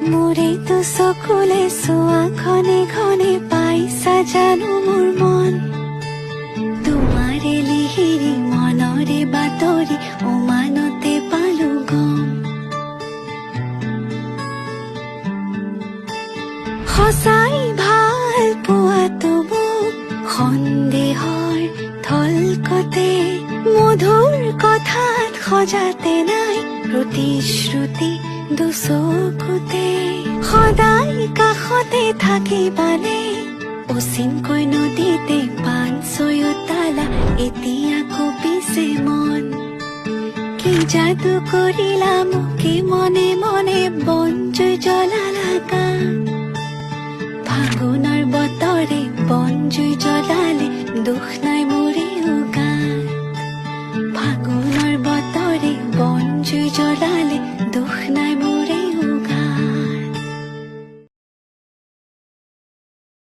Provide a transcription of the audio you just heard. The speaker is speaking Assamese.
মোৰেতো চকুলে চোৱা ঘনে ঘনে পাইছা জানো মোৰ মন তোমাৰে লিহিৰি মনৰে বাতৰি উমানতে পালো গম সঁচাই ভাল পোৱাটো মোক সন্দেহৰ থলকতে মধুৰ কথাত সজাতে নাই প্ৰতিশ্ৰুতি দুচকুতে সদায় কাষতে থাকিবানে অচিনকৈ নদীতে পান ছয়তালা এতিয়া কঁপিছে মন কি যাদু কৰিলা মোকে মনে মনে বনজুই জ্বলালা গান ফাগুনৰ বতৰে বনজুই জ্বলালে দুখ নাই মোৰেও গান ফাগুনৰ বতৰে বনজুই জ্বলালে দুখ নাই মোৰ